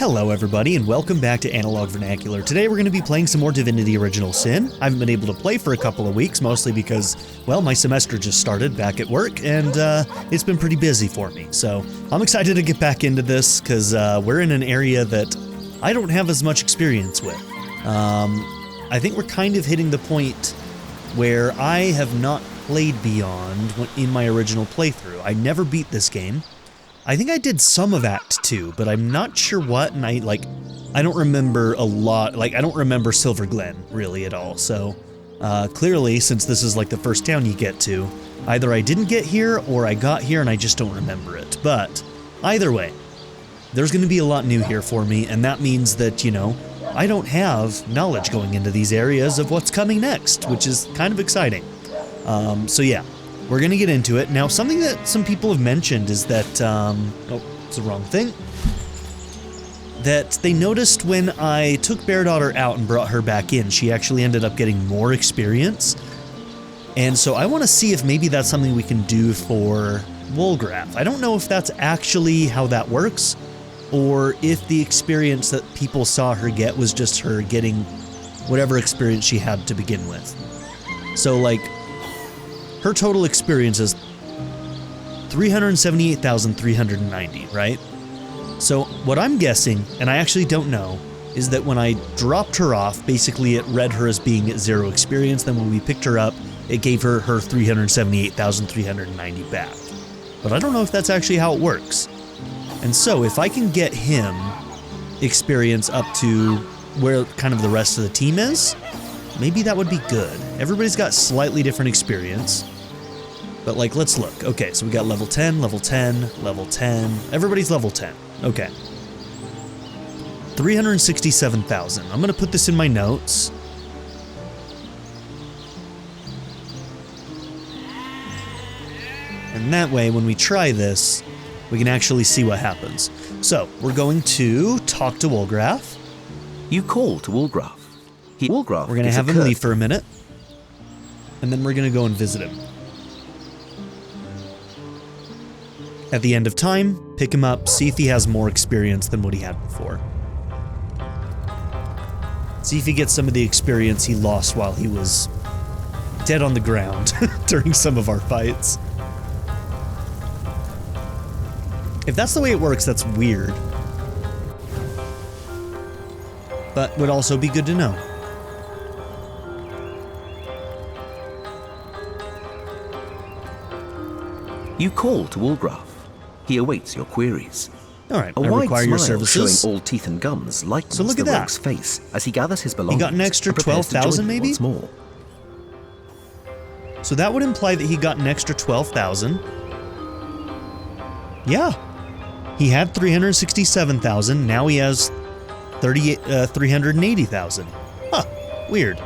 Hello everybody and welcome back to Analog Vernacular. Today we're going to be playing some more Divinity Original Sin. I haven't been able to play for a couple of weeks, mostly because, well, my semester just started back at work and it's been pretty busy for me. So I'm excited to get back into this because we're in an area that I don't have as much experience with. I think we're kind of hitting the point where I have not played Beyond in my original playthrough. I never beat this game. I think I did some of Act 2, but I'm not sure what, and I don't remember a lot, I don't remember Silver Glen, really, at all, so, clearly, since this is, the first town you get to, either I didn't get here, or I got here and I just don't remember it, but, either way, there's gonna be a lot new here for me, and that means that, I don't have knowledge going into these areas of what's coming next, which is kind of exciting. So yeah. We're going to get into it. Now, something that some people have mentioned is that, oh, it's the wrong thing, that they noticed when I took Beardaughter out and brought her back in, she actually ended up getting more experience. And so I want to see if maybe that's something we can do for Wolgraff. I don't know if that's actually how that works, or if the experience that people saw her get was just her getting whatever experience she had to begin with. So, her total experience is 378,390, right? So what I'm guessing, and I actually don't know, is that when I dropped her off, basically it read her as being at 0 experience, then when we picked her up, it gave her 378,390 back. But I don't know if that's actually how it works. And so if I can get him experience up to where kind of the rest of the team is, maybe that would be good. Everybody's got slightly different experience. But let's look. Okay, so we got level 10, level 10, level 10. Everybody's level 10. Okay. 367,000. I'm gonna put this in my notes. And that way, when we try this, we can actually see what happens. So, we're going to talk to Wolgraff. You call to Wolgraff. Wolgraff We're gonna have him leave for a minute. And then we're gonna go and visit him. At the end of time, pick him up, see if he has more experience than what he had before. See if he gets some of the experience he lost while he was dead on the ground during some of our fights. If that's the way it works, that's weird. But would also be good to know. You call to Wolgraff. He awaits your queries. Alright, I require your services. Showing all teeth and gums lightens so look at the that. rogue's face as he gathers his belongings. He got an extra 12,000 maybe? Once more. So that would imply that he got an extra 12,000. Yeah. He had 367,000, now he has 380,000. Huh, weird.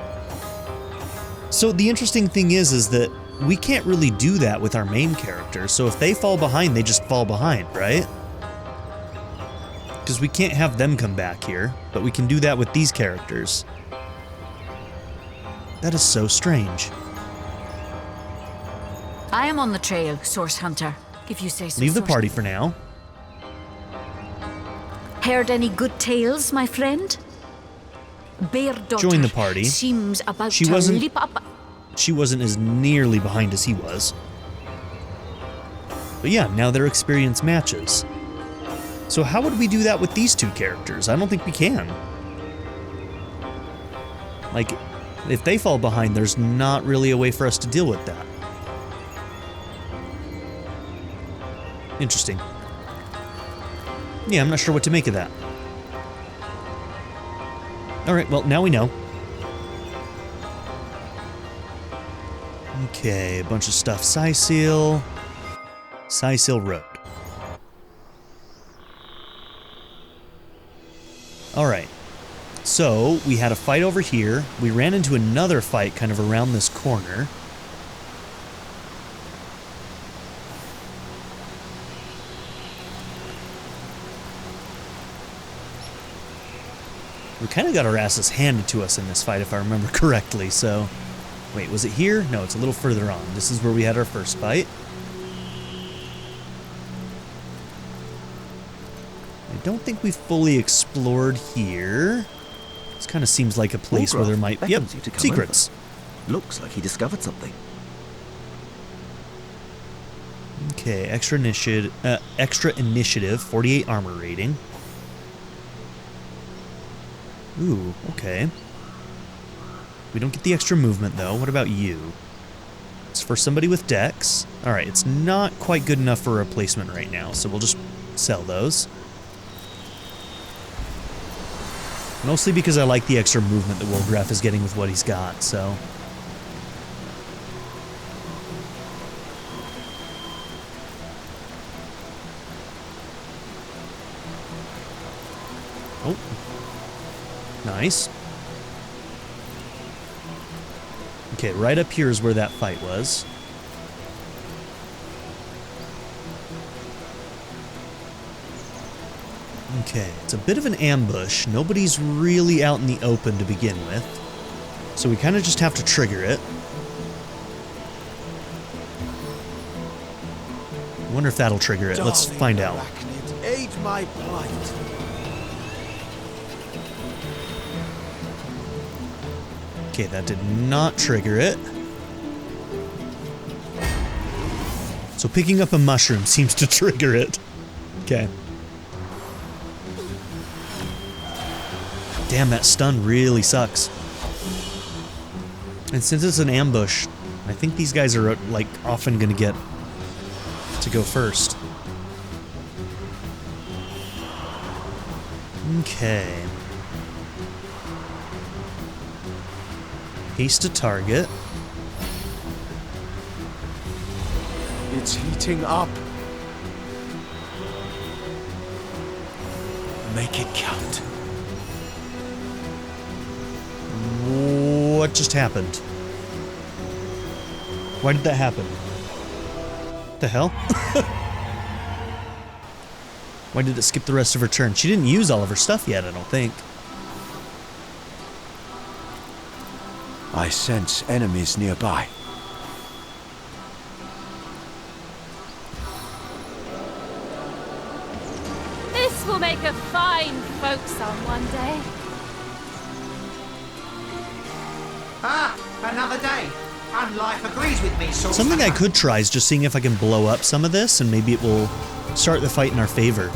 So the interesting thing is that we can't really do that with our main characters, so if they fall behind, they just fall behind, right? Because we can't have them come back here, but we can do that with these characters. That is so strange. I am on the trail, Source Hunter, if you say so. Leave the party for now. Heard any good tales, my friend? Beardaughter Join the party. Seems about to leap up. She wasn't as nearly behind as he was. But yeah, now their experience matches. So how would we do that with these two characters? I don't think we can. If they fall behind, there's not really a way for us to deal with that. Interesting. Yeah, I'm not sure what to make of that. Alright, well, now we know. Okay, a bunch of stuff. Cyseal Road. Alright, so we had a fight over here. We ran into another fight kind of around this corner. We kind of got our asses handed to us in this fight, if I remember correctly, so... Wait, was it here? No, it's a little further on. This is where we had our first fight. don't think we've fully explored here. This kind of seems like a place where there might... Yep, beckons you to come secrets. over. Looks like he discovered something. Okay, extra initiative, 48 armor rating. Ooh, okay. We don't get the extra movement, though. What about you? It's for somebody with dex. Alright, it's not quite good enough for a replacement right now, so we'll just sell those. Mostly because I like the extra movement that Wolgraff is getting with what he's got, so... Oh. Nice. Okay, right up here is where that fight was. Okay, it's a bit of an ambush. Nobody's really out in the open to begin with. So we kind of just have to trigger it. I wonder if that'll trigger it. Let's find out. Arachnid, aid my plight. Okay, that did not trigger it. So picking up a mushroom seems to trigger it. Okay. Damn, that stun really sucks. And since it's an ambush, I think these guys are, like, often gonna get to go first. Okay. Haste to target. It's heating up. Make it count. What just happened? Why did that happen? The hell? Why did it skip the rest of her turn? She didn't use all of her stuff yet, I don't think. I sense enemies nearby. This will make a fine folk song one day. Ah, another day. And life agrees with me, so Something I could try is just seeing if I can blow up some of this, and maybe it will start the fight in our favor.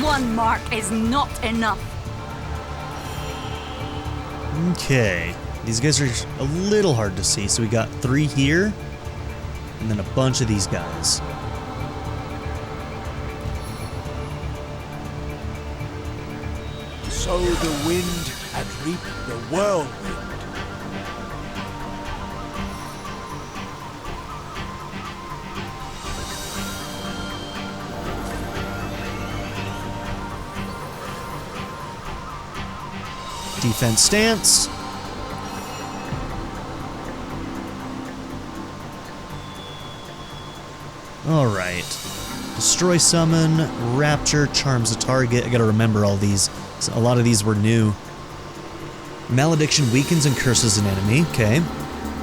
One mark is not enough. Okay. These guys are a little hard to see, so we got 3 here, and then a bunch of these guys. Sow the wind and reap the whirlwind. Defense stance. Alright. Destroy summon, rapture, charms a target. I gotta remember all these. A lot of these were new. Malediction weakens and curses an enemy. Okay.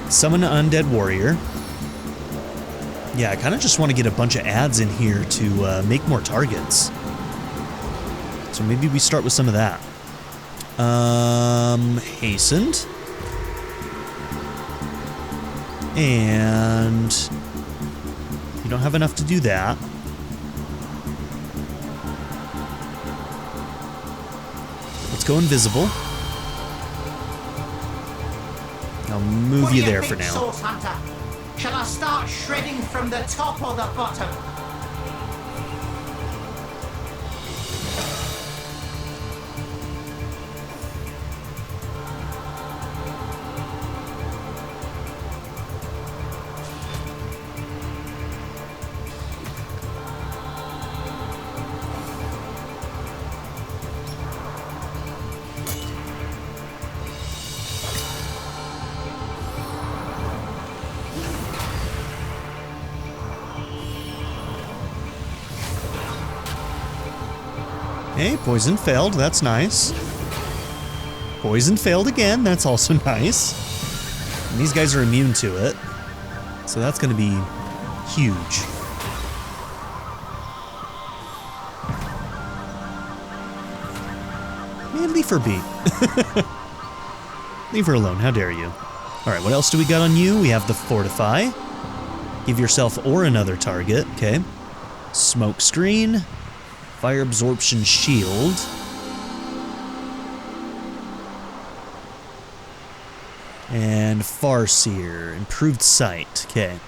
Summon an undead warrior. Yeah, I kind of just want to get a bunch of ads in here to make more targets. So maybe we start with some of that. Hastened. And you don't have enough to do that. Let's go invisible. I'll move you there for now. Source Hunter? Shall I start shredding from the top or the bottom? Okay, poison failed. That's nice. Poison failed again. That's also nice. And these guys are immune to it. So that's going to be huge. Man, leave her be. Leave her alone. How dare you? Alright, what else do we got on you? We have the Fortify. Give yourself or another target. Okay. Smoke Screen. Fire Absorption Shield. And Farseer. Improved Sight. Okay.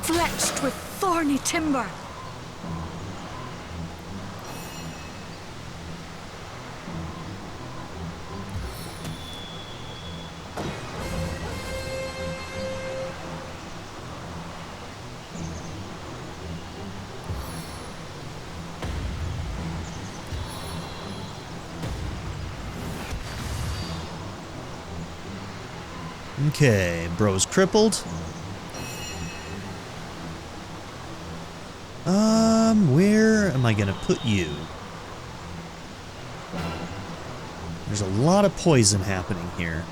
Fletched with thorny timber. Okay, bro's crippled. Where am I gonna put you? There's a lot of poison happening here.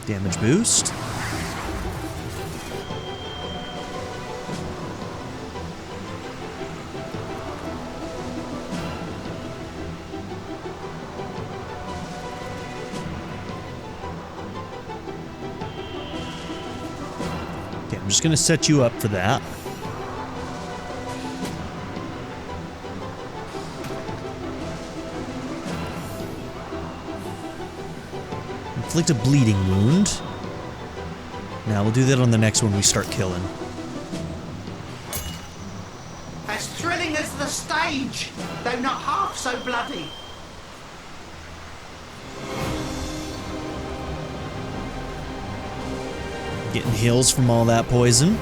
Damage boost. I'm just gonna set you up for that. Inflict a bleeding wound. Now we'll do that on the next one we start killing. As thrilling as the stage, though not half so bloody. Getting heals from all that poison.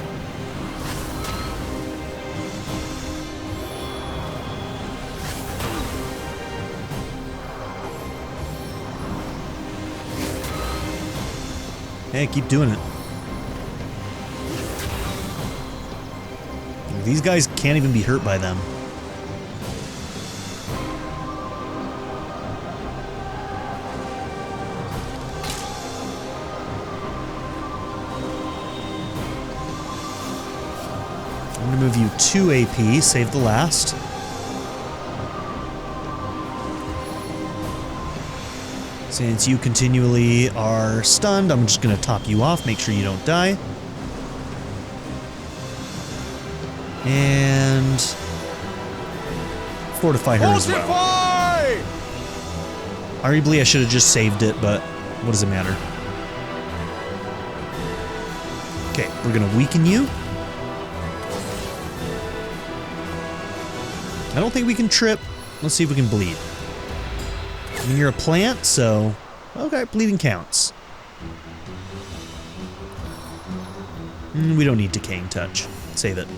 Hey, keep doing it. These guys can't even be hurt by them. I'm gonna move you 2 AP, save the last. Since you continually are stunned, I'm just gonna top you off, make sure you don't die. And fortify her as well. Arguably, I should have just saved it, but what does it matter? Okay, we're gonna weaken you. I don't think we can trip. Let's see if we can bleed. I mean, you're a plant, so... Okay, bleeding counts. We don't need Decaying Touch. Save it.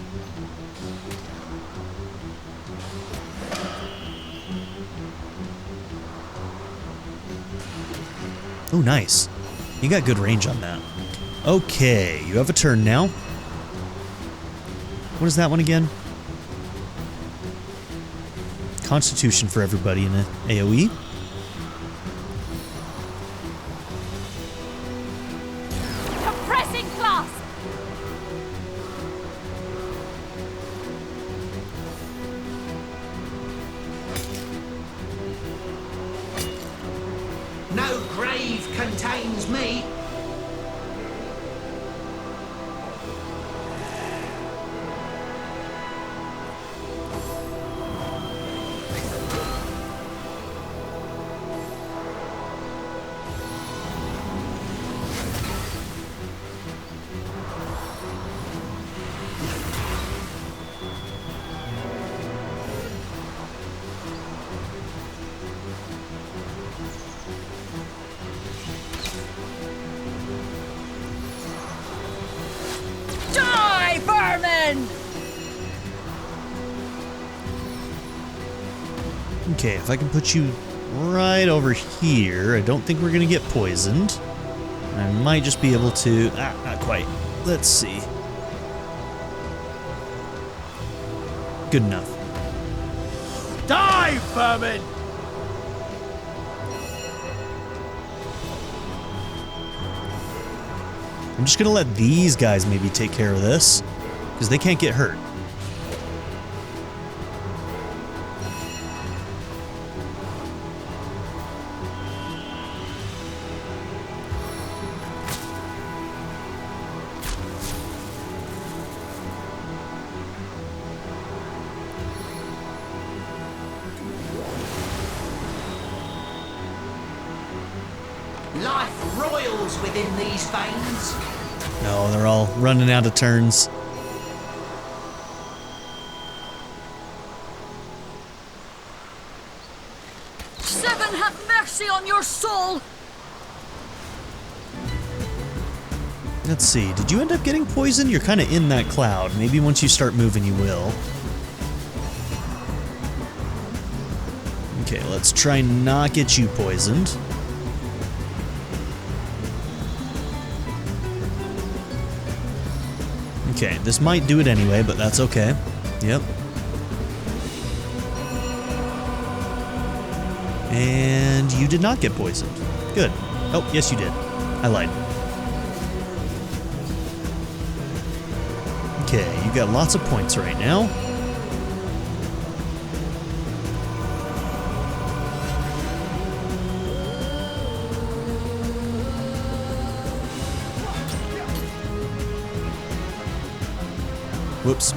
Oh, nice. You got good range on that. Okay, you have a turn now. What is that one again? Constitution for everybody in an AoE. Compressing class. No grave contains me. Die, vermin! Okay, if I can put you right over here, I don't think we're gonna get poisoned. I might just be able to... not quite. Let's see. Good enough. Die, vermin! I'm just gonna let these guys maybe take care of this, because they can't get hurt. Life roils within these veins. No, they're all running out of turns. Seven have mercy on your soul! Let's see, did you end up getting poisoned? You're kind of in that cloud. Maybe once you start moving you will. Okay, let's try not get you poisoned. Okay, this might do it anyway, but that's okay. Yep. And you did not get poisoned. Good. Oh, yes you did. I lied. Okay, you got lots of points right now. Whoops.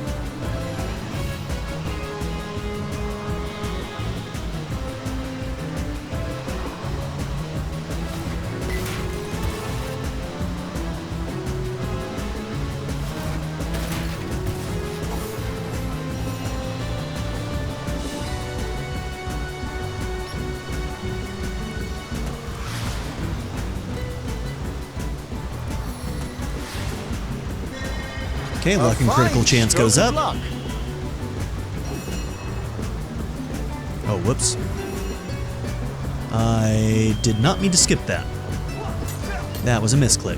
Okay, luck and critical chance goes up. Oh, whoops. I did not mean to skip that. That was a misclick.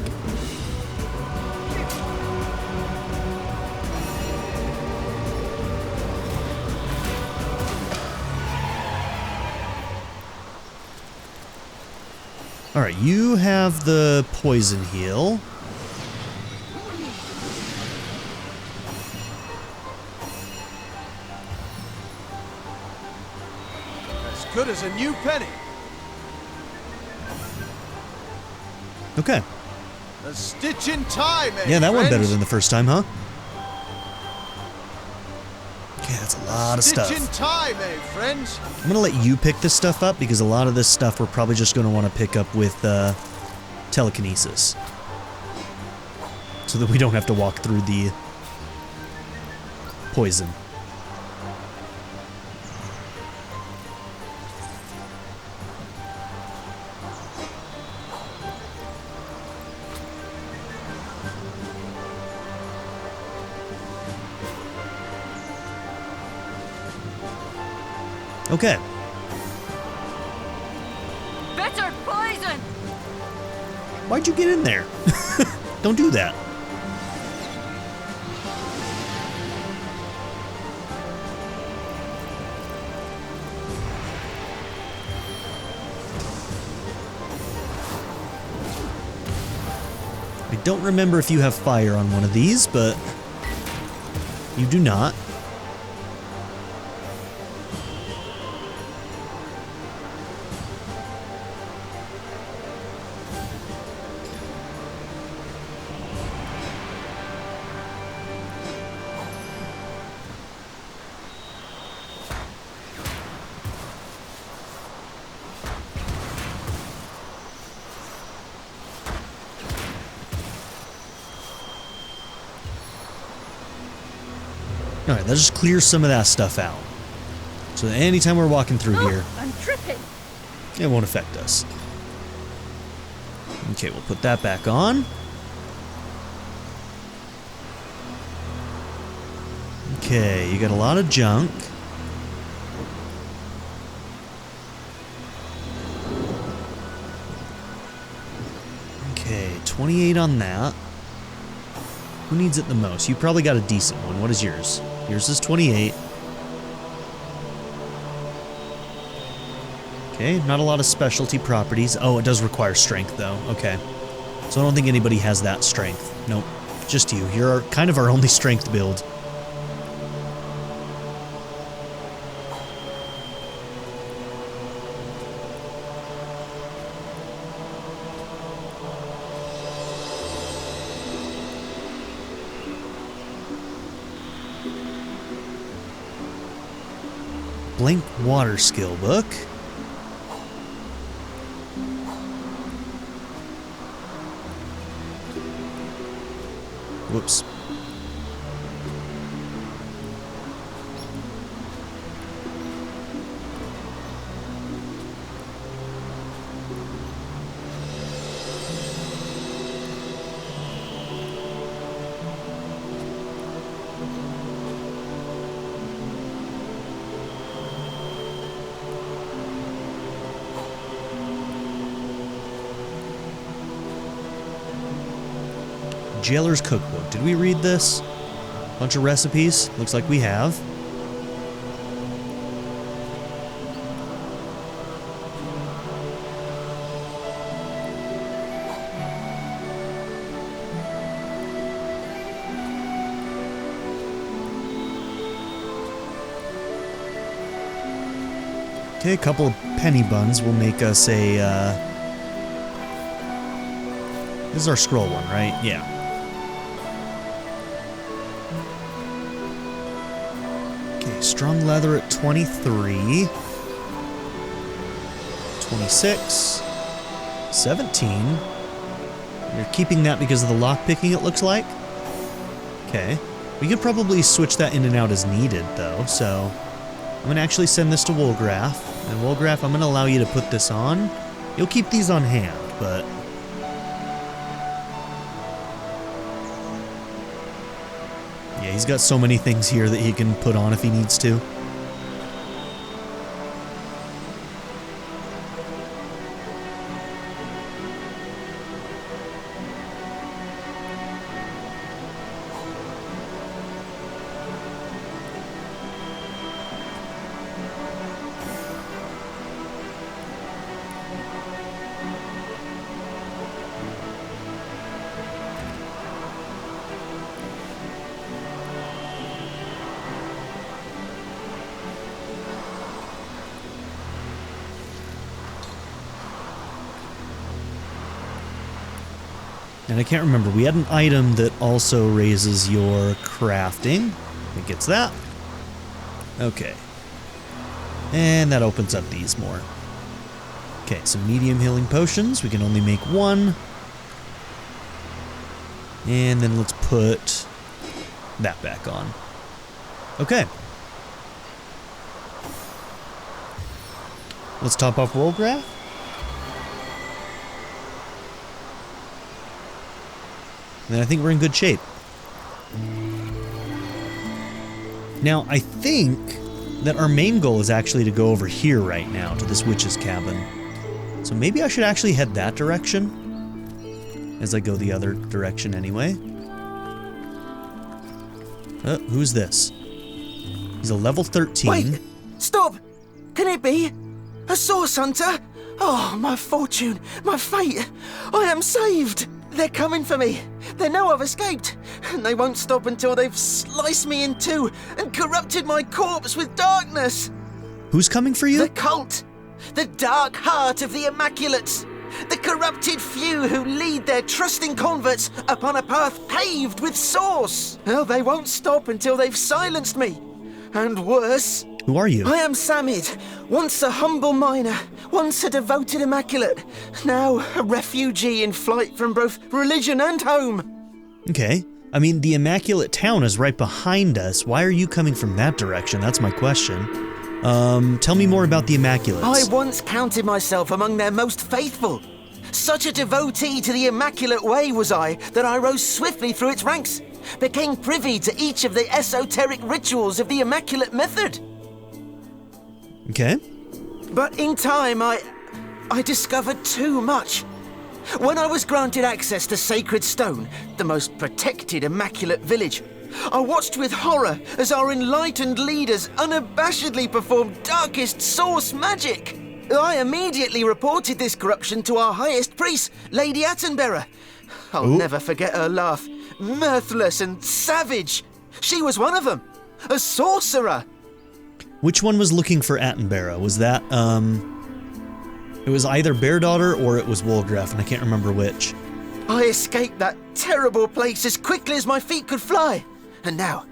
Alright, you have the poison heal. Good as a new penny. Okay. A stitch in time, eh, Yeah, that went better friends? than the first time, huh? Okay, that's a lot of stuff. Stitch in time, eh, friends? I'm gonna let you pick this stuff up because a lot of this stuff we're probably just gonna want to pick up with telekinesis. So that we don't have to walk through the poison. Okay. Bitter poison! Why'd you get in there? Don't do that. I don't remember if you have fire on one of these, but you do not. Alright, let's just clear some of that stuff out. So that anytime we're walking through here, I'm tripping! it won't affect us. Okay, we'll put that back on. Okay, you got a lot of junk. Okay, 28 on that. Who needs it the most? You probably got a decent one. What is yours? Yours is 28. Okay, not a lot of specialty properties. Oh, it does require strength, though. Okay. So I don't think anybody has that strength. Nope. Just you. You're kind of our only strength build. Blank water skill book. Whoops. Jailer's Cookbook. Did we read this? Bunch of recipes. Looks like we have. Okay, a couple of penny buns will make us a, this is our scroll one, right? Yeah. Okay, strong leather at 23. 26. 17. You're keeping that because of the lockpicking, it looks like? Okay. We could probably switch that in and out as needed, though, so I'm going to actually send this to Woolgraph. And Woolgraph, I'm going to allow you to put this on. You'll keep these on hand, but yeah, he's got so many things here that he can put on if he needs to. And I can't remember, we had an item that also raises your crafting. I think it's that. Okay. And that opens up these more. Okay, some medium healing potions. We can only make one. And then let's put that back on. Okay. Let's top off Woolgraph. Then I think we're in good shape. Now, I think that our main goal is actually to go over here right now, to this witch's cabin. So maybe I should actually head that direction, as I go the other direction anyway. Who's this? He's a level 13. Wait! Stop! Can it be? A source hunter? Oh, my fortune, my fate! I am saved! They're coming for me. They know I've escaped, and they won't stop until they've sliced me in two and corrupted my corpse with darkness. Who's coming for you? The cult. The dark heart of the Immaculates. The corrupted few who lead their trusting converts upon a path paved with source. Oh, they won't stop until they've silenced me. And worse. Who are you? I am Samid, once a humble miner, once a devoted Immaculate, now a refugee in flight from both religion and home. Okay. I mean, the Immaculate Town is right behind us. Why are you coming from that direction? That's my question. Tell me more about the Immaculates. I once counted myself among their most faithful. Such a devotee to the Immaculate Way was I, that I rose swiftly through its ranks, became privy to each of the esoteric rituals of the Immaculate Method. Okay. But in time, I discovered too much. When I was granted access to Sacred Stone, the most protected Immaculate Village, I watched with horror as our enlightened leaders unabashedly performed darkest source magic. I immediately reported this corruption to our highest priest, Lady Attenborough. I'll never forget her laugh. Mirthless and savage. She was one of them. A sorcerer. Which one was looking for Attenborough? Was that, it was either Bear Daughter or it was Wolgraff, and I can't remember which. I escaped that terrible place as quickly as my feet could fly. And now,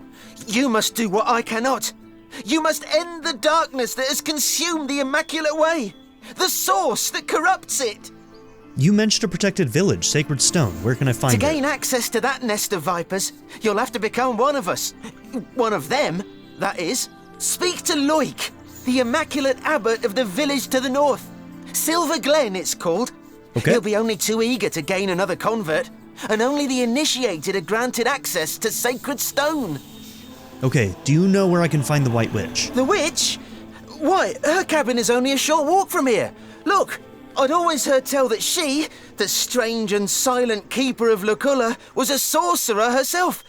you must do what I cannot. You must end the darkness that has consumed the Immaculate Way. The source that corrupts it. You mentioned a protected village, Sacred Stone. Where can I find it? To gain access to that nest of vipers, you'll have to become one of us. One of them, that is. Speak to Loic, the Immaculate Abbot of the village to the north. Silver Glen, it's called. Okay. He'll be only too eager to gain another convert, and only the initiated are granted access to Sacred Stone. Okay, do you know where I can find the White Witch? The witch? Why, her cabin is only a short walk from here. Look, I'd always heard tell that she, the strange and silent keeper of Luculla, was a sorcerer herself.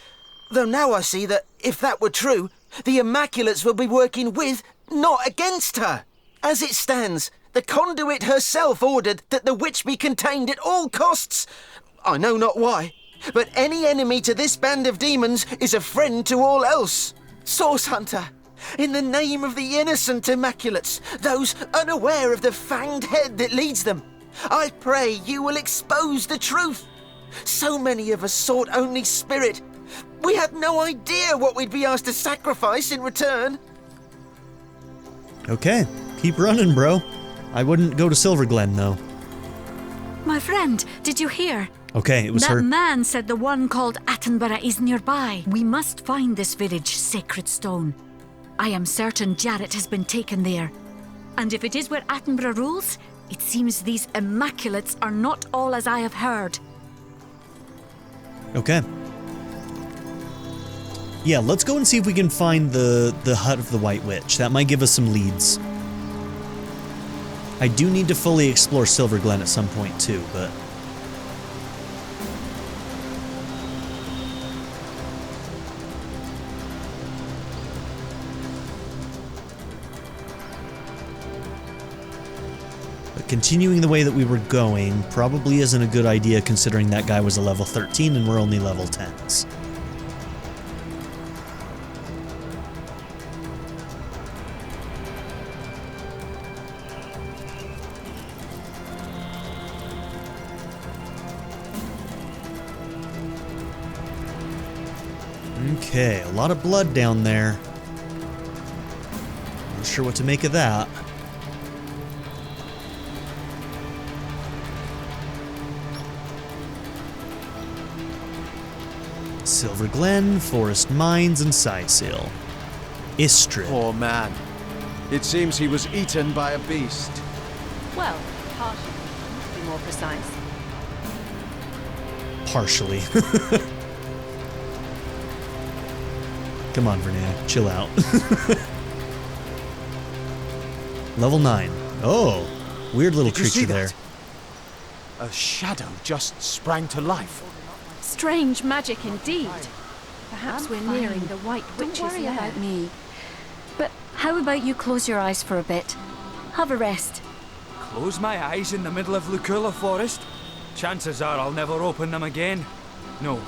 Though now I see that, if that were true, the Immaculates will be working with, not against her. As it stands, the conduit herself ordered that the witch be contained at all costs. I know not why, but any enemy to this band of demons is a friend to all else. Source Hunter, in the name of the innocent Immaculates, those unaware of the fanged head that leads them, I pray you will expose the truth. So many of us sought only spirit. We had no idea what we'd be asked to sacrifice in return. Okay, keep running, bro. I wouldn't go to Silver Glen, though. My friend, did you hear? Okay, it was that her. man said the one called Attenborough is nearby. We must find this village, Sacred Stone. I am certain Jarrett has been taken there. And if it is where Attenborough rules, it seems these Immaculates are not all as I have heard. Okay. Yeah, let's go and see if we can find the hut of the White Witch. That might give us some leads. I do need to fully explore Silver Glen at some point too, but... continuing the way that we were going probably isn't a good idea considering that guy was a level 13 and we're only level 10s. Okay, a lot of blood down there. Not sure what to make of that. Silver Glen, Forest Mines, and Cyseal. Istrid. Poor man. It seems he was eaten by a beast. Well, partially, to be more precise. Partially. Come on, Vernea, chill out. Level 9. Oh, weird little Did you see creature there. that? A shadow just sprang to life. Strange magic indeed. Perhaps we're nearing the White Witch's Don't worry lair. about me. But how about you close your eyes for a bit? Have a rest. Close my eyes in the middle of Luculla Forest? Chances are I'll never open them again. No,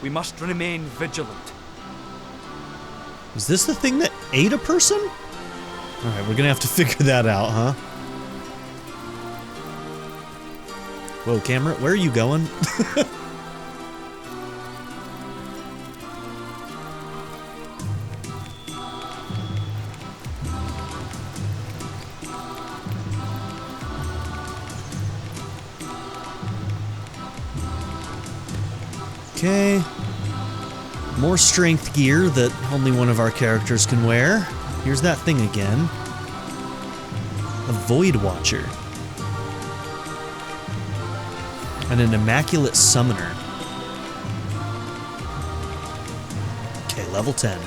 we must remain vigilant. Is this the thing that ate a person? Alright, we're gonna have to figure that out, huh? Whoa, camera, where are you going? Okay. More strength gear that only one of our characters can wear. Here's that thing again. A Void Watcher. And an Immaculate Summoner. Okay, level 10.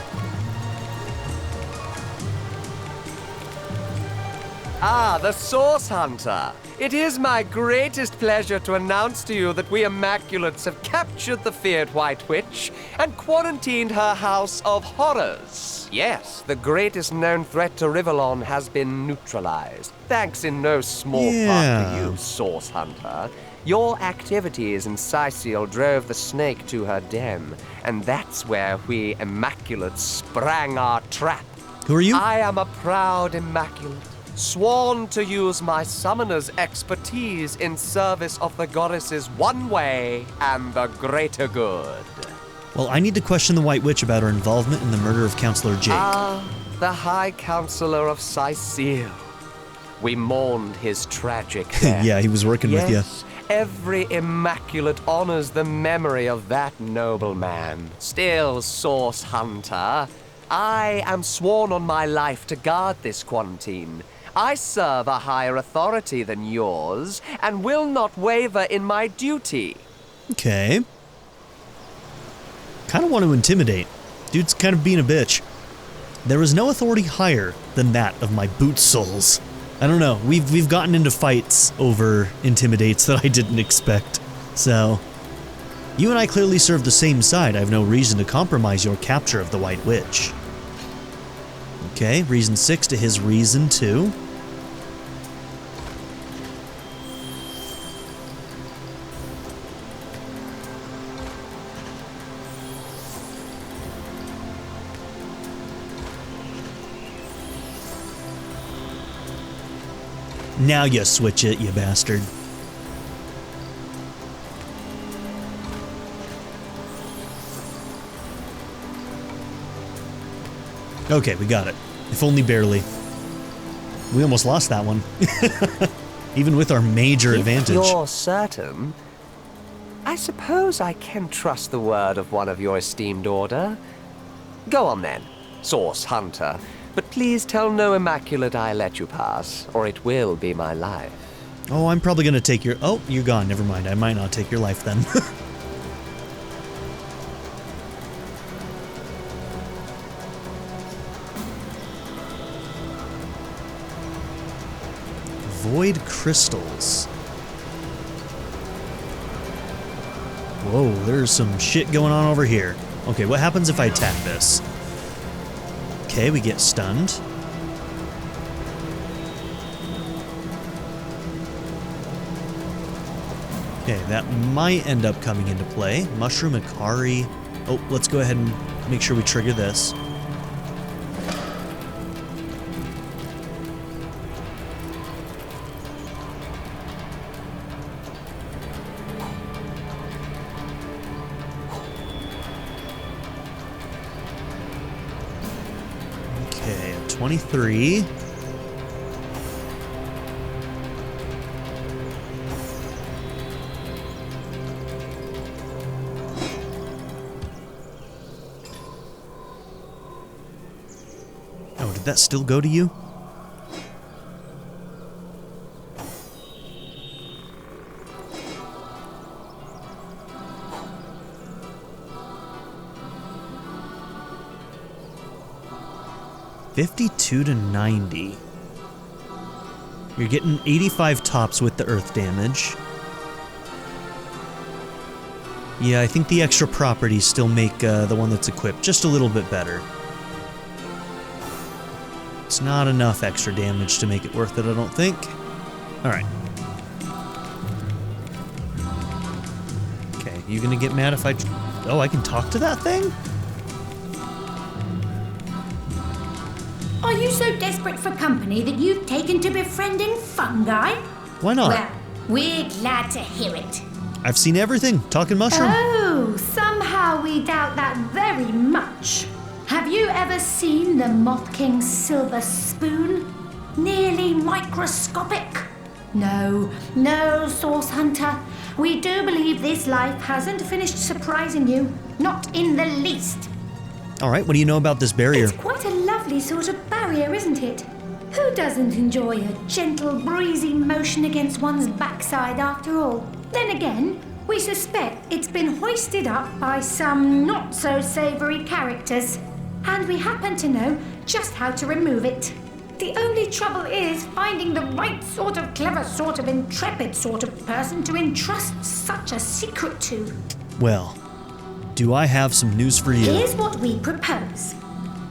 Ah, the Source Hunter. It is my greatest pleasure to announce to you that we Immaculates have captured the feared White Witch and quarantined her house of horrors. Yes, the greatest known threat to Rivellon has been neutralized, thanks in no small part to you, Source Hunter. Your activities in Cyseal drove the snake to her den, and that's where we Immaculates sprang our trap. Who are you? I am a proud Immaculate, sworn to use my summoner's expertise in service of the goddess's one way and the greater good. Well, I need to question the White Witch about her involvement in the murder of Counselor Jake. Ah, the High Counselor of Cyseal. We mourned his tragic death. Yeah, he was working with you. Every Immaculate honors the memory of that noble man. Still, Source Hunter, I am sworn on my life to guard this quarantine. I serve a higher authority than yours, and will not waver in my duty. Okay. Kind of want to intimidate. Dude's kind of being a bitch. There is no authority higher than that of my boot soles. I don't know. We've gotten into fights over intimidates that I didn't expect. So, you and I clearly serve the same side. I have no reason to compromise your capture of the White Witch. Okay, reason 6 to his reason 2. Now you switch it, you bastard. Okay, we got it. If only barely. We almost lost that one. Even with our major advantage. If you're certain, I suppose I can trust the word of one of your esteemed order. Go on then, Source Hunter. But please tell no Immaculate I let you pass, or it will be my life. Oh, I'm probably gonna take your... Oh, you're gone. Never mind. I might not take your life then. Void crystals. Whoa, there's some shit going on over here. Okay, what happens if I attack this? Okay, we get stunned. Okay, that might end up coming into play. Mushroom Ikari. Oh, let's go ahead and make sure we trigger this. Okay, 23. Oh, did that still go to you? $52 to $90. You're getting 85 tops with the earth damage. Yeah, I think the extra properties still make the one that's equipped just a little bit better. It's not enough extra damage to make it worth it, I don't think. Alright. Okay, you gonna get mad if I... Oh, I can talk to that thing? Are you so desperate for company that you've taken to befriending fungi? Why not? Well, we're glad to hear it. I've seen everything. Talking mushroom. Oh, somehow we doubt that very much. Have you ever seen the Moth King's silver spoon? Nearly microscopic? No, Source Hunter. We do believe this life hasn't finished surprising you. Not in the least. Alright, what do you know about this barrier? It's quite a lovely sort of barrier, isn't it? Who doesn't enjoy a gentle, breezy motion against one's backside after all? Then again, we suspect it's been hoisted up by some not-so-savoury characters, and we happen to know just how to remove it. The only trouble is finding the right sort of clever, sort of intrepid sort of person to entrust such a secret to. Well, do I have some news for you? Here's what we propose.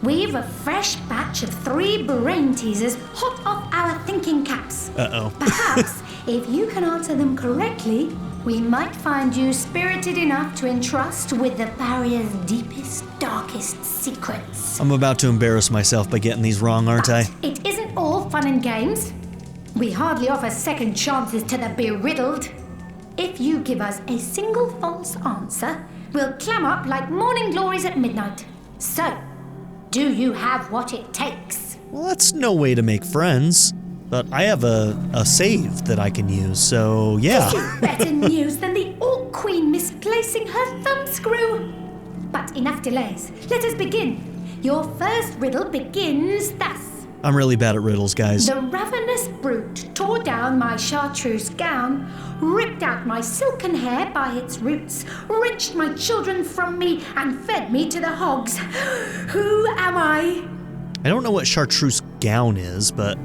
We've a fresh batch of 3 brain teasers hot off our thinking caps. Uh-oh. Perhaps, if you can answer them correctly, we might find you spirited enough to entrust with the barrier's deepest, darkest secrets. I'm about to embarrass myself by getting these wrong, aren't I? It isn't all fun and games. We hardly offer second chances to the beriddled. If you give us a single false answer, we'll clam up like morning glories at midnight. So, do you have what it takes? Well, that's no way to make friends. But I have a save that I can use, so yeah. This is better news than the Orc Queen misplacing her thumbscrew. But enough delays. Let us begin. Your first riddle begins thus. I'm really bad at riddles, guys. The ravenous brute tore down my chartreuse gown, ripped out my silken hair by its roots, wrenched my children from me, and fed me to the hogs. Who am I? I don't know what chartreuse gown is, but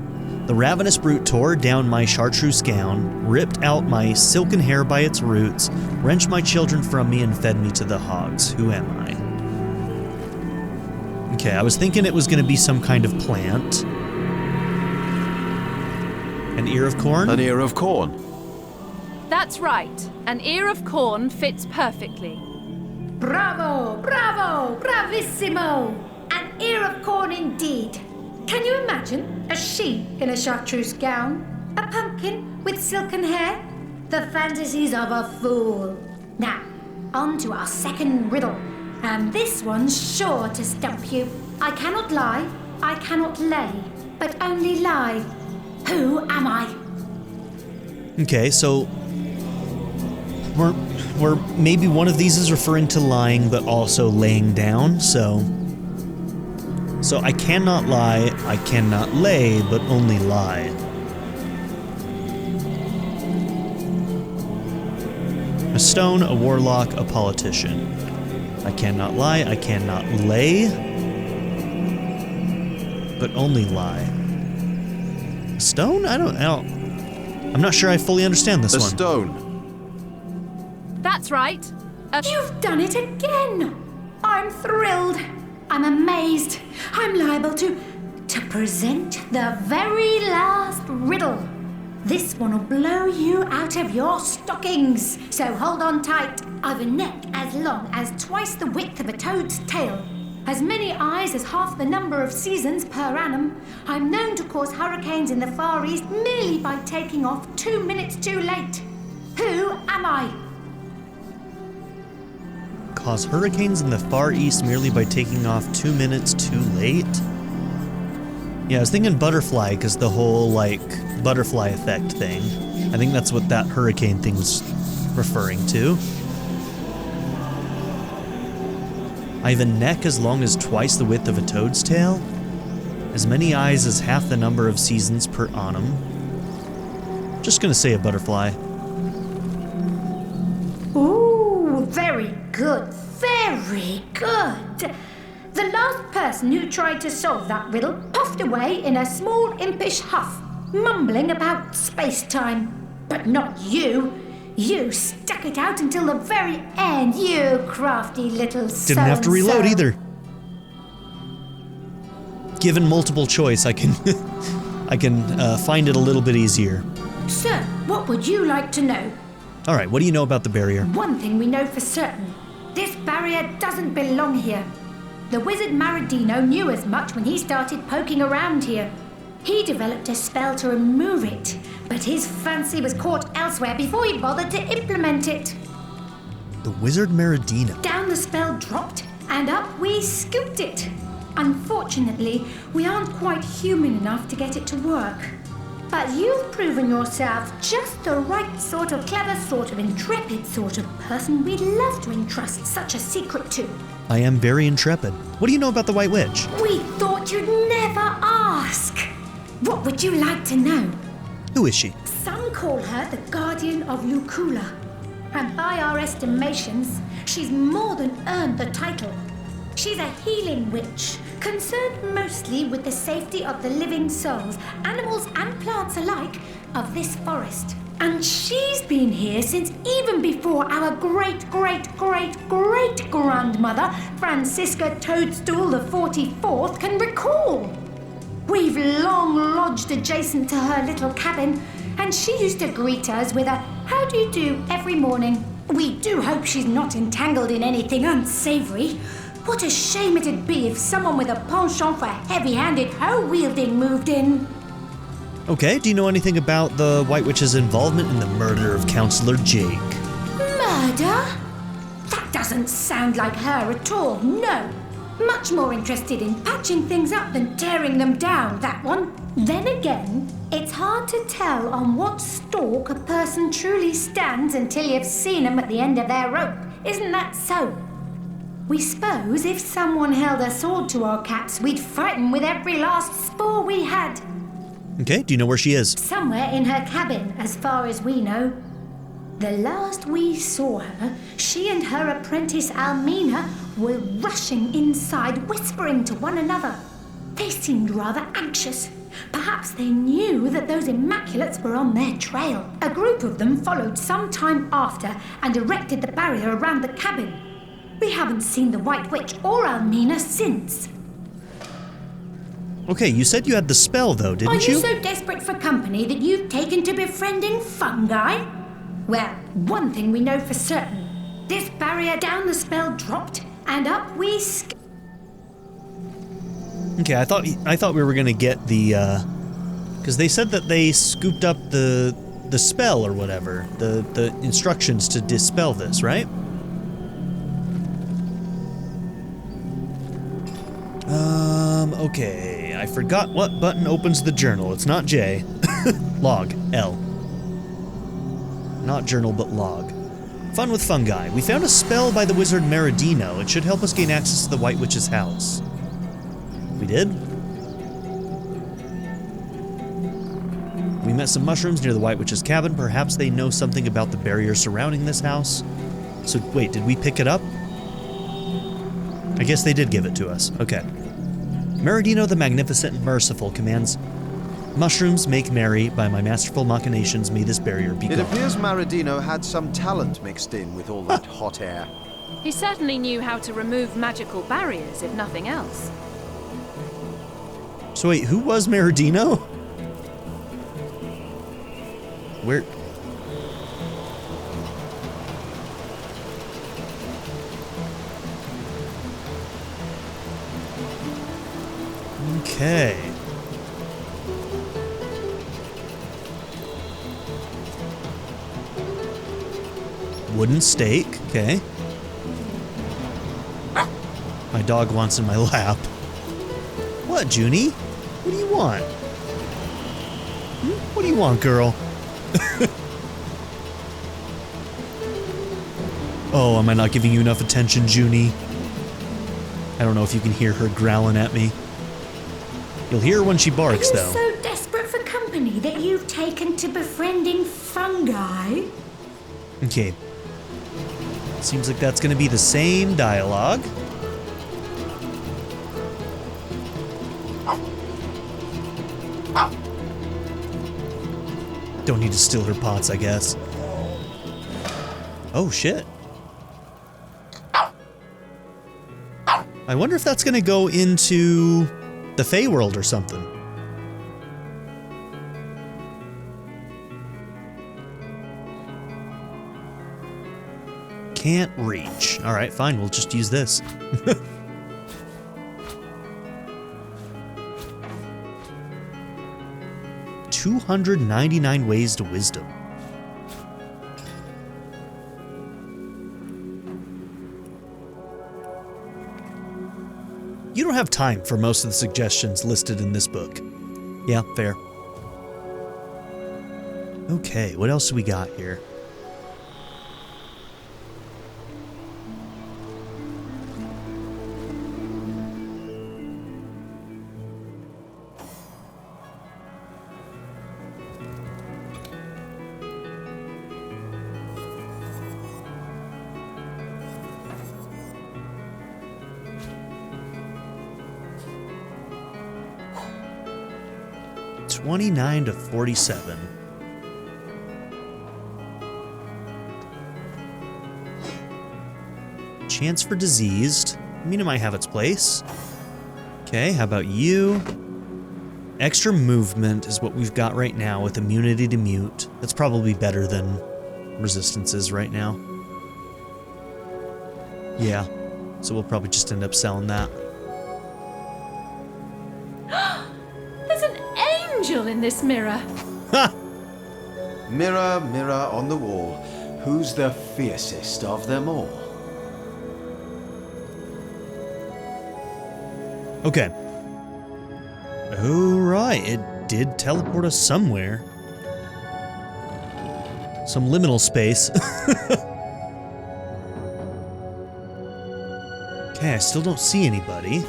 the ravenous brute tore down my chartreuse gown, ripped out my silken hair by its roots, wrenched my children from me, and fed me to the hogs. Who am I? Okay, I was thinking it was going to be some kind of plant. An ear of corn? An ear of corn. That's right. An ear of corn fits perfectly. Bravo, bravo, bravissimo! An ear of corn indeed. Can you imagine a she in a chartreuse gown? A pumpkin with silken hair? The fantasies of a fool. Now, on to our second riddle. And this one's sure to stump you. I cannot lie, I cannot lay, but only lie. Who am I? Okay, so we're maybe one of these is referring to lying, but also laying down, so I cannot lie, I cannot lay, but only lie. A stone, a warlock, a politician. I cannot lie, I cannot lay, but only lie. A stone? I'm not sure I fully understand this one. A stone. That's right. You've done it again! I'm thrilled. I'm amazed. I'm liable to present the very last riddle. This one will blow you out of your stockings. So hold on tight. I've a neck as long as twice the width of a toad's tail. As many eyes as half the number of seasons per annum. I'm known to cause hurricanes in the Far East merely by taking off 2 minutes too late. Who am I? Cause hurricanes in the Far East merely by taking off 2 minutes too late? Yeah, I was thinking butterfly, because the whole, butterfly effect thing. I think that's what that hurricane thing was referring to. I have a neck as long as twice the width of a toad's tail. As many eyes as half the number of seasons per annum. Just gonna say a butterfly. Ooh, very good, very good. The last person who tried to solve that riddle puffed away in a small impish huff, mumbling about space-time. But not you. You stuck it out until the very end, you crafty little so-and-so. Didn't have to reload either. Given multiple choice, I can find it a little bit easier. So, what would you like to know? All right, what do you know about the barrier? One thing we know for certain. This barrier doesn't belong here. The wizard Maradino knew as much when he started poking around here. He developed a spell to remove it, but his fancy was caught elsewhere before he bothered to implement it. The wizard Maradino. Down the spell dropped, and up we scooped it. Unfortunately, we aren't quite human enough to get it to work. But you've proven yourself just the right sort of clever, sort of intrepid sort of person we'd love to entrust such a secret to. I am very intrepid. What do you know about the White Witch? We thought you'd never ask. What would you like to know? Who is she? Some call her the Guardian of Lucula. And by our estimations, she's more than earned the title. She's a healing witch concerned mostly with the safety of the living souls, animals and plants alike, of this forest. And she's been here since even before our great-great-great-great-grandmother, Francisca Toadstool the 44th, can recall. We've long lodged adjacent to her little cabin, and she used to greet us with a "How do you do" every morning. We do hope she's not entangled in anything unsavory. What a shame it'd be if someone with a penchant for heavy-handed hoe-wielding moved in. Okay, do you know anything about the White Witch's involvement in the murder of Counselor Jake? Murder? That doesn't sound like her at all, no. Much more interested in patching things up than tearing them down, that one. Then again, it's hard to tell on what stalk a person truly stands until you've seen them at the end of their rope. Isn't that so? We suppose if someone held a sword to our caps, we'd fight 'em with every last spore we had. Okay, do you know where she is? Somewhere in her cabin, as far as we know. The last we saw her, she and her apprentice Almina were rushing inside, whispering to one another. They seemed rather anxious. Perhaps they knew that those Immaculates were on their trail. A group of them followed some time after and erected the barrier around the cabin. We haven't seen the White Witch or Almina since. Okay, you said you had the spell though, didn't you? Are you so desperate for company that you've taken to befriending fungi? Well, one thing we know for certain. This barrier down the spell dropped, and up we Okay, I thought we were gonna get the, because they said that they scooped up the spell or whatever, the instructions to dispel this, right? Okay, I forgot what button opens the journal. It's not J. Log, L. Not journal, but log. Fun with fungi. We found a spell by the wizard Meridino. It should help us gain access to the White Witch's house. We did? We met some mushrooms near the White Witch's cabin. Perhaps they know something about the barrier surrounding this house. So, wait, did we pick it up? I guess they did give it to us. Okay. Meridino the Magnificent and Merciful commands, "Mushrooms make merry, by my masterful machinations may this barrier be gone." It appears Meridino had some talent mixed in with all that hot air. He certainly knew how to remove magical barriers, if nothing else. So wait, who was Meridino? Where? Okay. Wooden stake, okay. My dog wants in my lap. What, Junie? What do you want? What do you want, girl? Oh, am I not giving you enough attention, Junie? I don't know if you can hear her growling at me. You'll hear her when she barks, though. Are you so desperate for company that you've taken to befriending fungi? Okay. Seems like that's gonna be the same dialogue. Don't need to steal her pots, I guess. Oh, shit. I wonder if that's gonna go into the Feywild or something. Can't reach. Alright, fine, we'll just use this. 299 ways to wisdom. You don't have time for most of the suggestions listed in this book. Yeah, fair. Okay, what else do we got here? 29 to 47. Chance for diseased. I mean, it might have its place. Okay, how about you? Extra movement is what we've got right now with immunity to mute. That's probably better than resistances right now. Yeah, so we'll probably just end up selling that. There's an angel in this mirror. Ha! Mirror, mirror on the wall, who's the fiercest of them all? Okay. Alright, it did teleport us somewhere. Some liminal space. Okay, I still don't see anybody.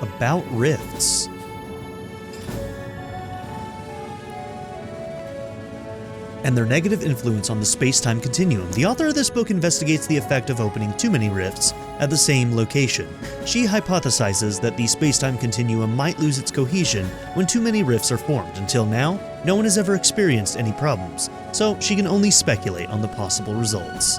About rifts. And their negative influence on the space-time continuum. The author of this book investigates the effect of opening too many rifts at the same location. She hypothesizes that the space-time continuum might lose its cohesion when too many rifts are formed. Until now, no one has ever experienced any problems, so she can only speculate on the possible results.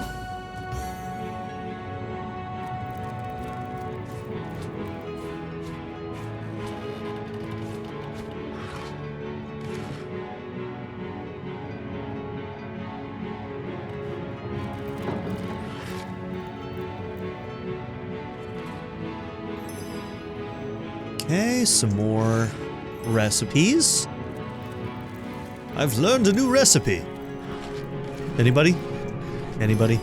Okay, some more recipes. I've learned a new recipe. Anybody? Anybody?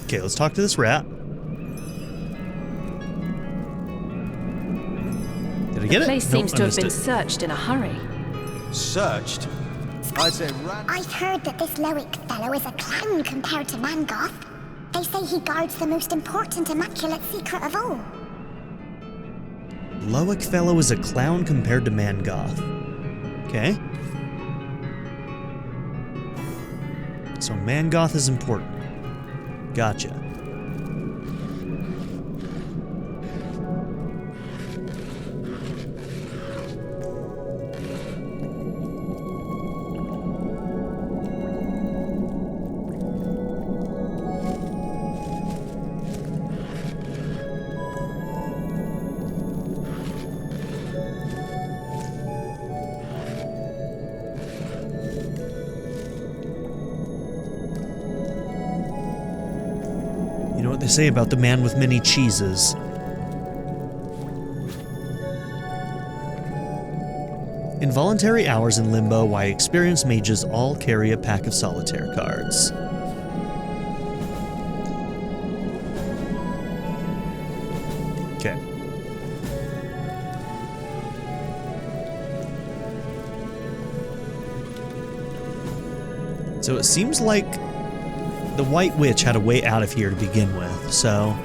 Okay, let's talk to this rat. Did I get it? The place Nope, seems I to have missed been it. searched in a hurry. Searched? I'd say I've heard that this Loic fellow is a clown compared to Mangoth. They say he guards the most important immaculate secret of all. Loic fellow is a clown compared to Mangoth. Okay. So Mangoth is important. Gotcha. You know what they say about the man with many cheeses. Involuntary hours in limbo, why experienced mages all carry a pack of solitaire cards. Okay. So it seems like the White Witch had a way out of here to begin with, so...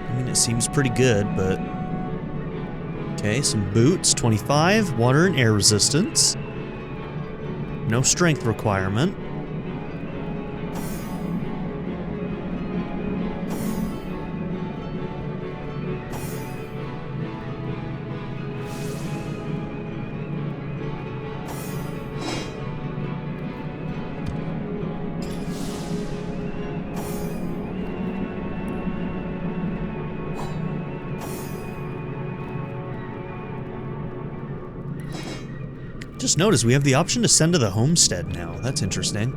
I mean, it seems pretty good, but... Okay, some boots, 25, water and air resistance. No strength requirement. Just noticed we have the option to send to the homestead now. That's interesting.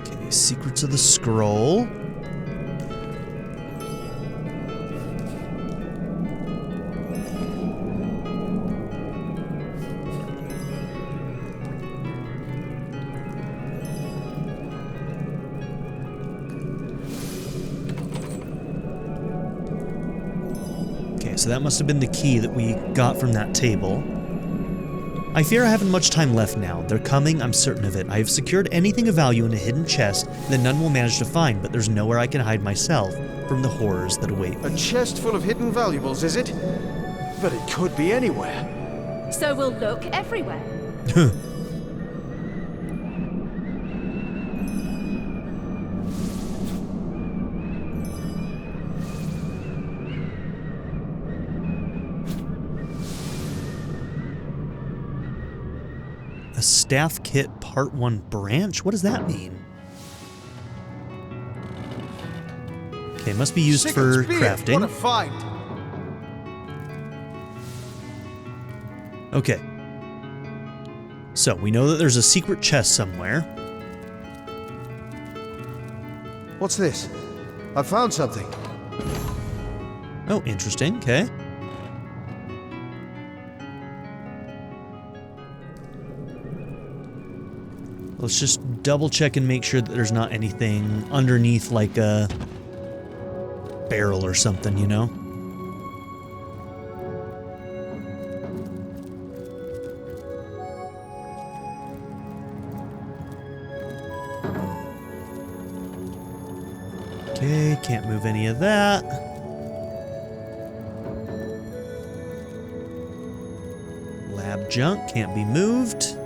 Okay, Secrets of the Scroll. so that must have been the key that we got from that table. I fear I haven't much time left now. They're coming, I'm certain of it. I have secured anything of value in a hidden chest that none will manage to find, but there's nowhere I can hide myself from the horrors that await me. A chest full of hidden valuables, is it? But it could be anywhere. So we'll look everywhere. A staff kit part 1 branch? What does that mean? Okay, must be used for crafting. What a find! Okay. So, we know that there's a secret chest somewhere. What's this? I found something. Oh, interesting. Okay. Let's just double check and make sure that there's not anything underneath, like a barrel or something, you know? Okay, can't move any of that. Lab junk can't be moved.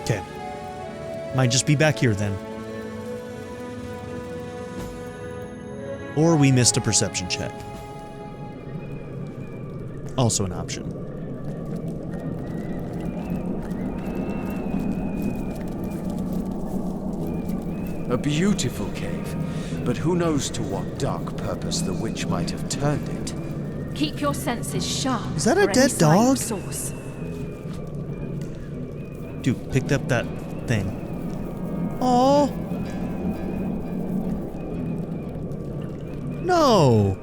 Okay. Might just be back here then. Or we missed a perception check. Also an option. A beautiful cave, but who knows to what dark purpose the witch might have turned it. Keep your senses sharp. Is that a for any dead sign of dog? source. Dude, picked up that thing. Oh. No.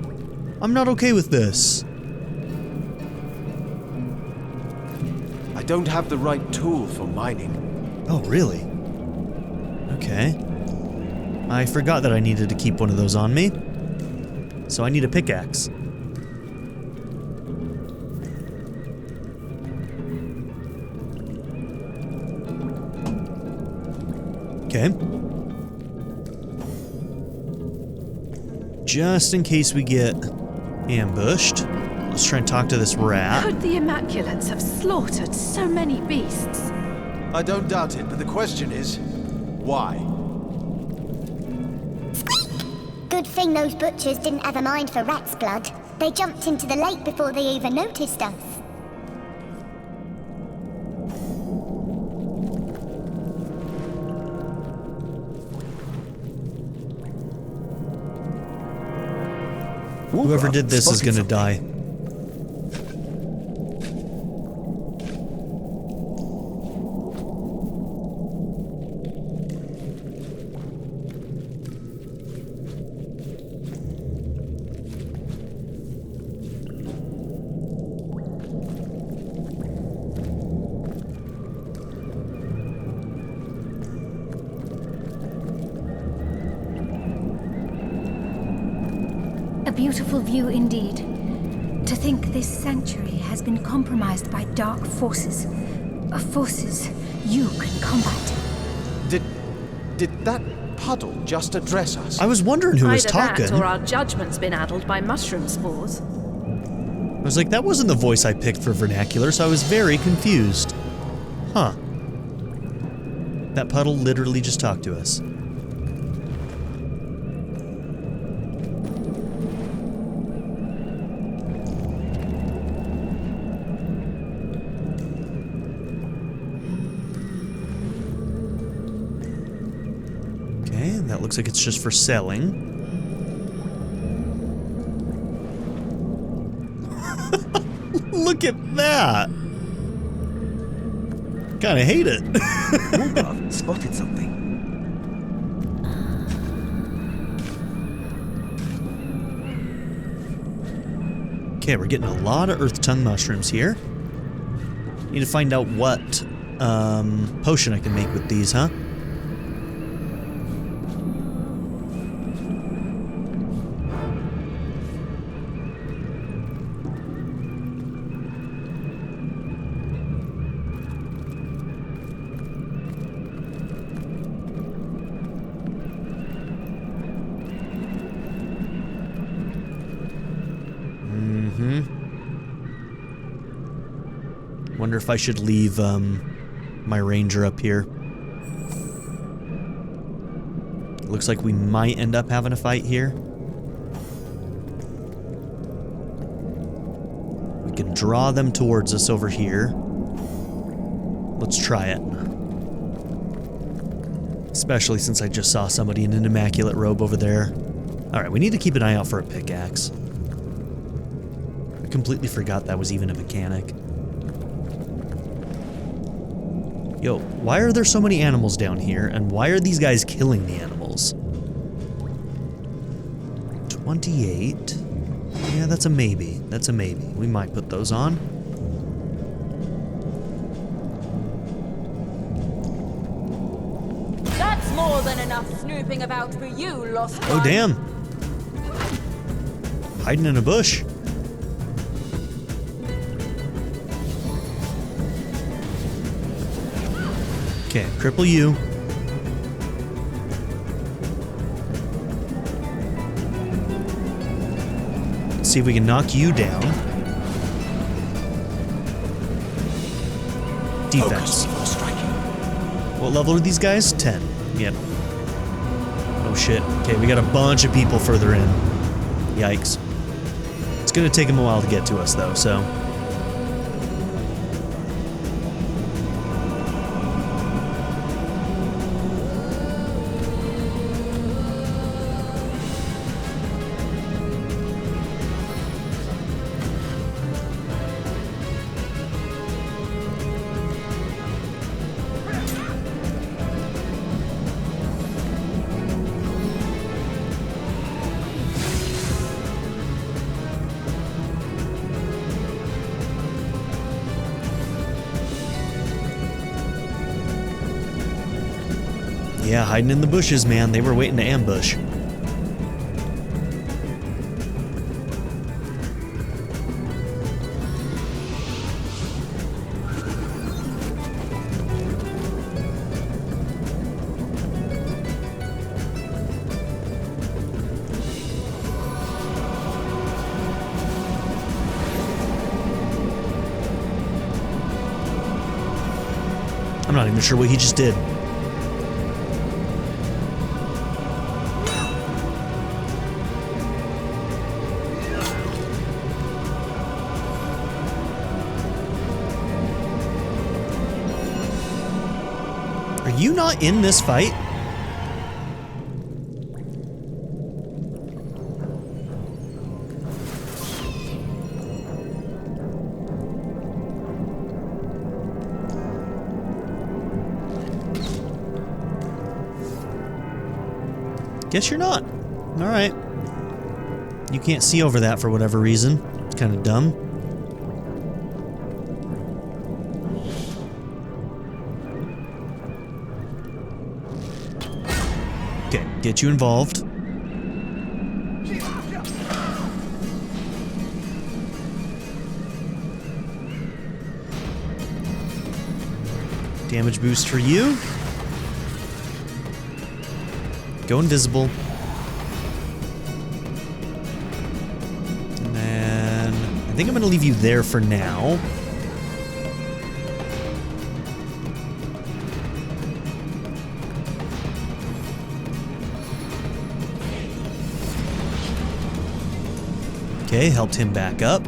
I'm not okay with this. I don't have the right tool for mining. Oh, really? Okay. I forgot that I needed to keep one of those on me. So I need a pickaxe. Okay. Just in case we get ambushed, let's try and talk to this rat. Could the Immaculates have slaughtered so many beasts? I don't doubt it, but the question is, why? Good thing those butchers didn't have a mind for rat's blood. They jumped into the lake before they even noticed us. Whoever did this is gonna die. A beautiful view indeed. To think this sanctuary has been compromised by dark forces. Forces you can combat. Did that puddle just address us? I was wondering who was Either talking. that or our judgment's been addled by mushroom spores. I was like, that wasn't the voice I picked for vernacular, so I was very confused. Huh. That puddle literally just talked to us. That looks like it's just for selling. Look at that! Kinda hate it. Wolgarth spotted something. Okay, we're getting a lot of earth tongue mushrooms here. Need to find out what potion I can make with these, huh? Wonder if I should leave my ranger up here. Looks like we might end up having a fight here. We can draw them towards us over here. Let's try it. Especially since I just saw somebody in an immaculate robe over there. Alright, we need to keep an eye out for a pickaxe. I completely forgot that was even a mechanic. Yo, why are there so many animals down here, and why are these guys killing the animals? 28. Yeah, that's a maybe. That's a maybe. We might put those on. That's more than enough snooping about for you, lost one. Oh, damn. Hiding in a bush. Okay, cripple you. Let's see if we can knock you down. Defense. What level are these guys? 10. Yep. Oh shit. Okay, we got a bunch of people further in. Yikes. It's gonna take them a while to get to us though, so... Yeah, hiding in the bushes, man. They were waiting to ambush. I'm not even sure what he just did. Are you not in this fight? Guess you're not. Alright. You can't see over that for whatever reason. It's kind of dumb. Okay, get you involved. Damage boost for you. Go invisible. And then I think I'm going to leave you there for now. Okay, helped him back up.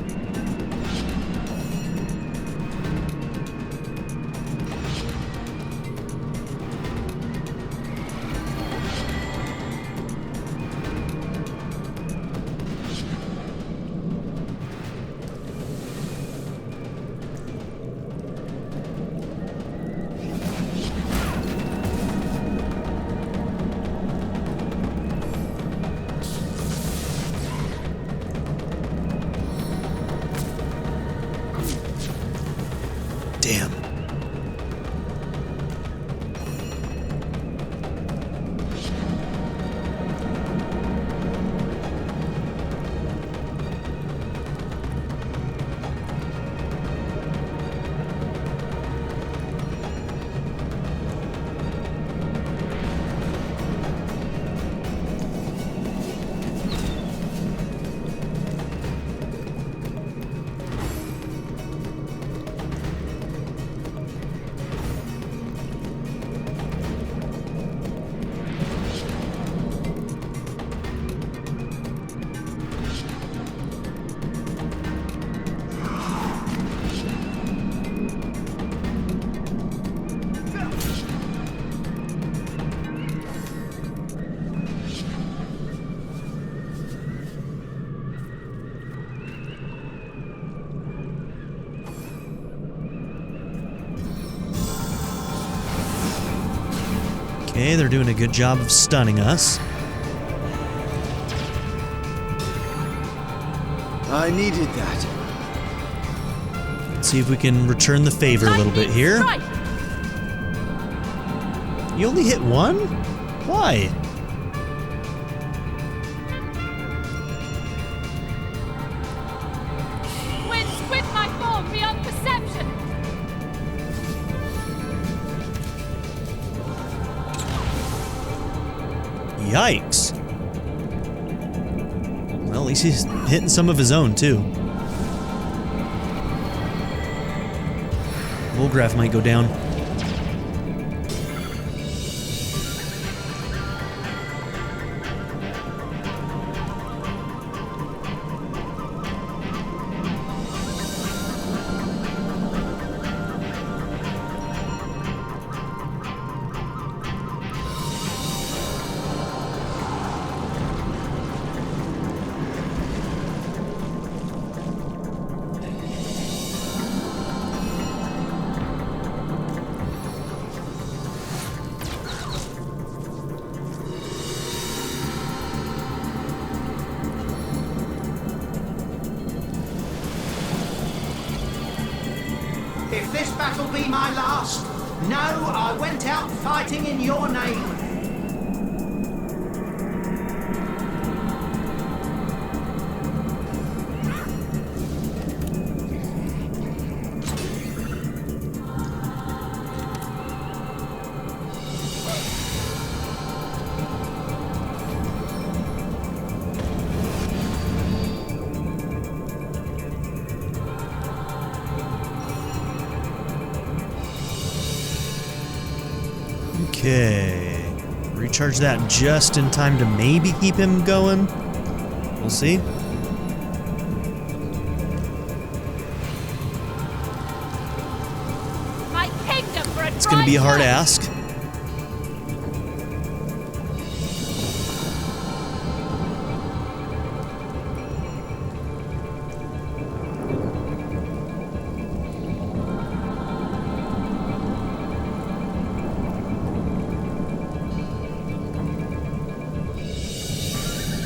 Okay, they're doing a good job of stunning us. I needed that. Let's see if we can return the favor a little bit here. You only hit one? Why? Winds quit my form beyond perception. Yikes. Well, at least he's hitting some of his own, too. Wolgraf might go down. If this battle be my last, know I went out fighting in your name. Okay. Recharge that just in time to maybe keep him going. We'll see. My kingdom for a It's gonna be a hard ask.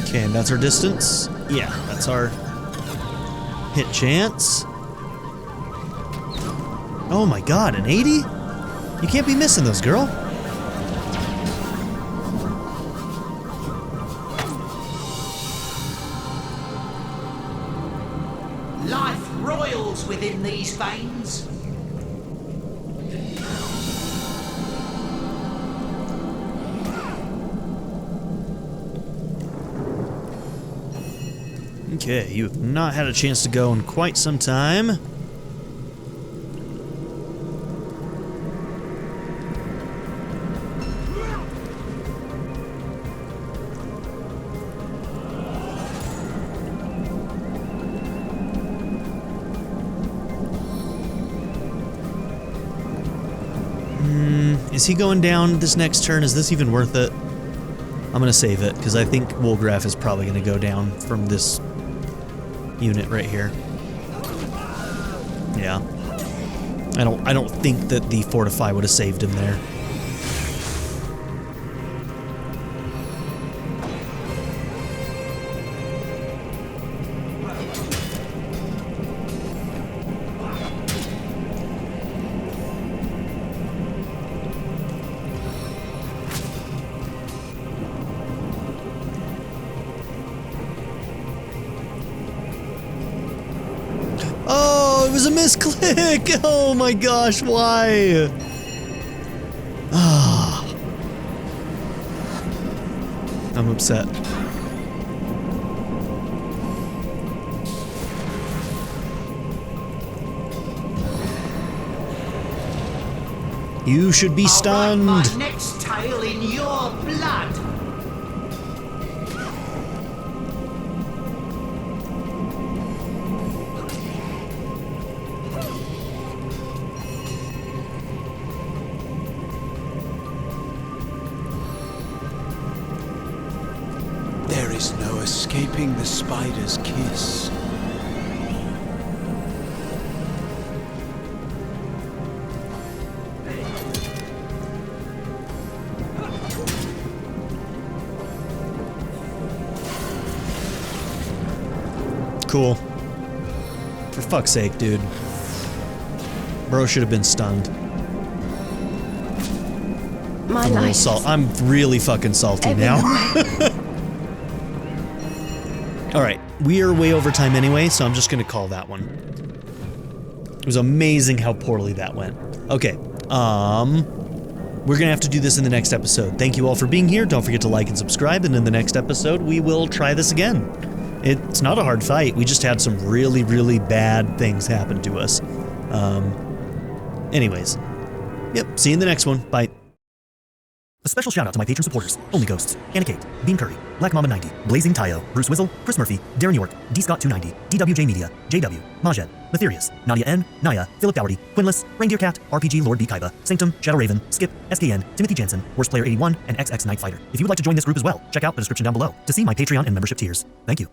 Okay, and that's our distance. Yeah, that's our hit chance. Oh my god, an 80? You can't be missing those, girl. Life roils within these veins. Okay, you have not had a chance to go in quite some time. Is he going down this next turn? Is this even worth it? I'm gonna save it, because I think Wolgraf is probably gonna go down from this unit right here. Yeah. I don't think that the Fortify would have saved him there. Oh, it was a misclick! Oh my gosh, why? Ah. I'm upset. You should be stunned. I'll write my next tale in your blood. There is no escaping the spider's kiss. cool. For fuck's sake, dude. Bro should have been stunned. My I'm a little life. I'm really fucking salty now. Alright, we are way over time anyway, so I'm just gonna call that one. It was amazing how poorly that went. Okay, we're gonna have to do this in the next episode. Thank you all for being here. Don't forget to like and subscribe, and in the next episode, we will try this again. It's not a hard fight. We just had some really, really bad things happen to us. Anyways. Yep, see you in the next one. Bye. A special shout out to my patron supporters: Only Ghosts, Anna Kate, Bean Curry, Black Mama 90, Blazing Tayo, Bruce Wizzle, Chris Murphy, Darren York, D Scott 290, DWJ Media, JW, Majed, Matherius, Nadia N, Naya, Philip Dougherty, Quinless, Reindeer Cat, RPG Lord B Kaiba, Sanctum, Shadow Raven, Skip, SKN, Timothy Jansen, Worst Player 81, and XX Night Fighter. If you would like to join this group as well, check out the description down below to see my Patreon and membership tiers. Thank you.